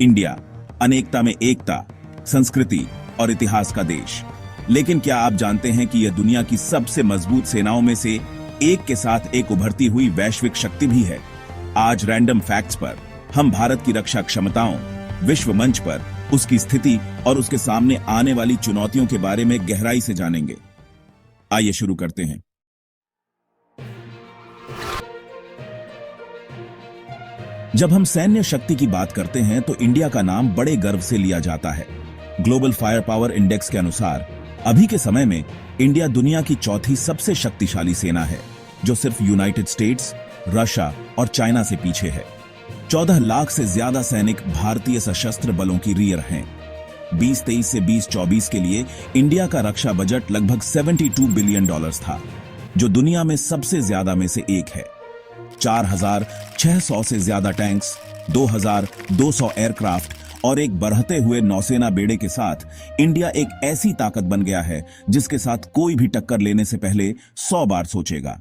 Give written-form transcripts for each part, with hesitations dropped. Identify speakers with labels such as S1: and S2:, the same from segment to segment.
S1: India अनेकता में एकता, संस्कृति और इतिहास का देश। लेकिन क्या आप जानते हैं कि यह दुनिया की सबसे मजबूत सेनाओं में से एक के साथ एक उभरती हुई वैश्विक शक्ति भी है? आज रैंडम फैक्ट्स पर हम भारत की रक्षा क्षमताओं, विश्व मंच पर उसकी स्थिति और उसके सामने आने वाली चुनौतियों के बारे में गहराई से जानेंगे। आइए शुरू करते हैं। जब हम सैन्य शक्ति की बात करते हैं तो इंडिया का नाम बड़े गर्व से लिया जाता है। ग्लोबल फायर पावर इंडेक्स के अनुसार अभी के समय में इंडिया दुनिया की चौथी सबसे शक्तिशाली सेना है, जो सिर्फ यूनाइटेड स्टेट्स, रशिया और चाइना से पीछे है। 14 लाख से ज्यादा सैनिक भारतीय सशस्त्र बलों की रियर हैं। 2023 से 2024 के लिए इंडिया का रक्षा बजट लगभग $72 बिलियन था, जो दुनिया में सबसे ज्यादा में से एक है। 4,600 से ज्यादा टैंक्स, 2,200 एयरक्राफ्ट और एक बढ़ते हुए नौसेना बेड़े के साथ इंडिया एक ऐसी ताकत बन गया है जिसके साथ कोई भी टक्कर लेने से पहले 100 बार सोचेगा।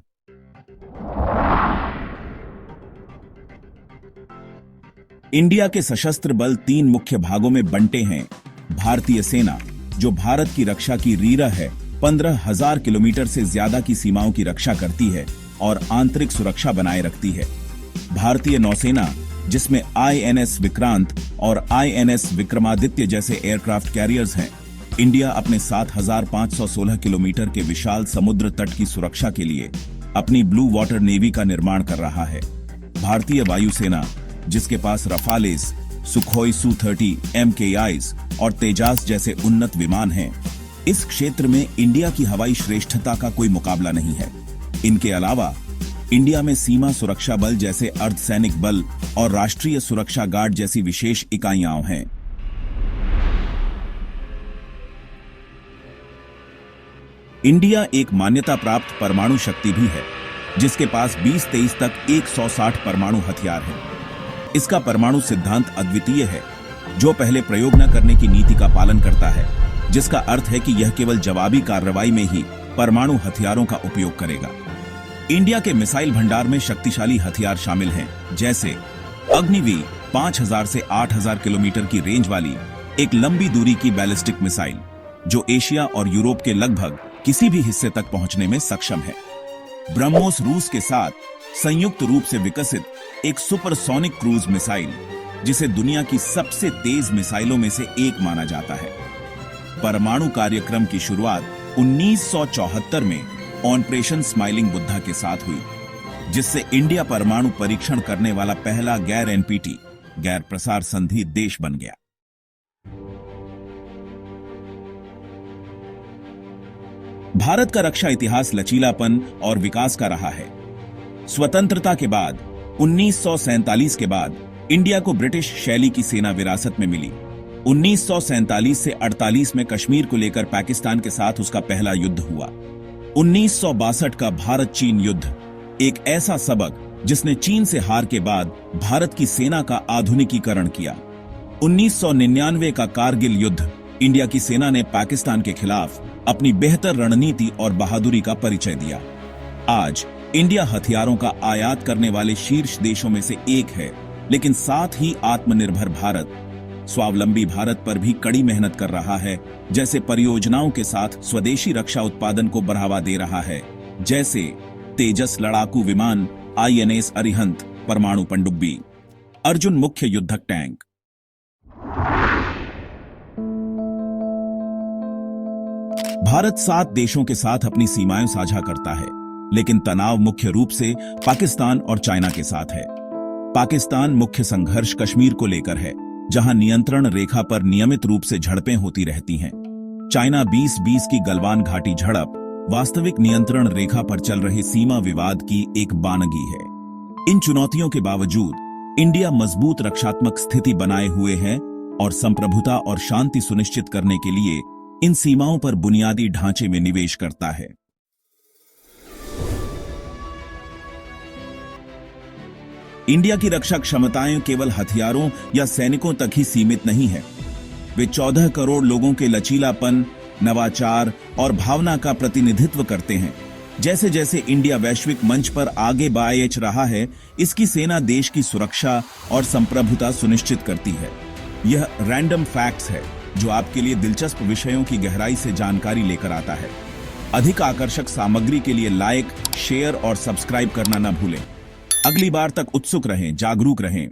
S1: इंडिया के सशस्त्र बल 3 मुख्य भागों में बंटे हैं। भारतीय सेना, जो भारत की रक्षा की रीढ़ है, 15,000 किलोमीटर से ज्यादा की सीमाओं की रक्षा करती है और आंतरिक सुरक्षा बनाए रखती है। भारतीय नौसेना, जिसमें INS विक्रांत और INS विक्रमादित्य जैसे एयरक्राफ्ट कैरियर्स हैं। इंडिया अपने 7,516 किलोमीटर के विशाल समुद्र तट की सुरक्षा के लिए अपनी ब्लू वाटर नेवी का निर्माण कर रहा है। भारतीय वायुसेना, जिसके पास रफालेस, सुखोई Su-30 MKIs और तेजास जैसे उन्नत विमान हैं, इस क्षेत्र में इंडिया की हवाई श्रेष्ठता का कोई मुकाबला नहीं है। इनके अलावा इंडिया में सीमा सुरक्षा बल जैसे अर्धसैनिक बल और राष्ट्रीय सुरक्षा गार्ड जैसी विशेष इकाइयां हैं। इंडिया एक मान्यता प्राप्त परमाणु शक्ति भी है, जिसके पास 2023 तक 160 परमाणु हथियार हैं। इसका परमाणु सिद्धांत अद्वितीय है, जो पहले प्रयोग न करने की नीति का पालन करता है, जिसका अर्थ है कि यह केवल जवाबी कार्रवाई में ही परमाणु हथियारों का उपयोग करेगा। इंडिया के मिसाइल भंडार में शक्तिशाली हथियार शामिल हैं, जैसे अग्निवीर 5,000 से 8,000 किलोमीटर की रेंज वाली एक लंबी दूरी की बैलिस्टिक मिसाइल, जो एशिया और यूरोप के लगभग किसी भी हिस्से तक पहुंचने में सक्षम है। ब्रह्मोस रूस के साथ संयुक्त रूप से विकसित एक सुपरसोनिक क्रूज मिसाइल, जिसे दुनिया की सबसे तेज मिसाइलों में से एक माना जाता है। परमाणु कार्यक्रम की शुरुआत 1974 में ऑपरेशन स्माइलिंग बुद्धा के साथ हुई, जिससे इंडिया परमाणु परीक्षण करने वाला पहला गैर NPT गैर प्रसार संधि देश बन गया। भारत का रक्षा इतिहास लचीलापन और विकास का रहा है। स्वतंत्रता के बाद 1947 के बाद इंडिया को ब्रिटिश शैली की सेना विरासत में मिली। 1947 से 48 में कश्मीर को लेकर पाकिस्तान के साथ उसका पहला युद्ध हुआ। 1962 का भारत चीन युद्ध एक ऐसा सबक जिसने चीन से हार के बाद भारत की सेना का आधुनिकीकरण किया। 1999 का कारगिल युद्ध इंडिया की सेना ने पाकिस्तान के खिलाफ अपनी बेहतर रणनीति और बहादुरी का परिचय दिया। आज इंडिया हथियारों का आयात करने वाले शीर्ष देशों में से एक है, लेकिन साथ ही आत्मनिर्भर भारत, स्वावलंबी भारत पर भी कड़ी मेहनत कर रहा है, जैसे परियोजनाओं के साथ स्वदेशी रक्षा उत्पादन को बढ़ावा दे रहा है, जैसे तेजस लड़ाकू विमान, INS अरिहंत परमाणु पनडुब्बी, अर्जुन मुख्य युद्धक टैंक। भारत 7 देशों के साथ अपनी सीमाएं साझा करता है, लेकिन तनाव मुख्य रूप से पाकिस्तान और चाइना के साथ है। पाकिस्तान मुख्य संघर्ष कश्मीर को लेकर है, जहां नियंत्रण रेखा पर नियमित रूप से झड़पें होती रहती हैं। चाइना 2020 की गलवान घाटी झड़प वास्तविक नियंत्रण रेखा पर चल रहे सीमा विवाद की एक बानगी है। इन चुनौतियों के बावजूद इंडिया मजबूत रक्षात्मक स्थिति बनाए हुए है और संप्रभुता और शांति सुनिश्चित करने के लिए इन सीमाओं पर बुनियादी ढांचे में निवेश करता है। इंडिया की रक्षा क्षमताएं केवल हथियारों या सैनिकों तक ही सीमित नहीं है। वे 14 करोड़ लोगों के लचीलापन, नवाचार और भावना का प्रतिनिधित्व करते हैं। जैसे जैसे इंडिया वैश्विक मंच पर आगे बढ़ रहा है, इसकी सेना देश की सुरक्षा और संप्रभुता सुनिश्चित करती है। यह रैंडम फैक्ट्स है जो आपके लिए दिलचस्प विषयों की गहराई से जानकारी लेकर आता है। अधिक आकर्षक सामग्री के लिए लाइक, शेयर और सब्सक्राइब करना न भूलें। अगली बार तक उत्सुक रहें, जागरूक रहें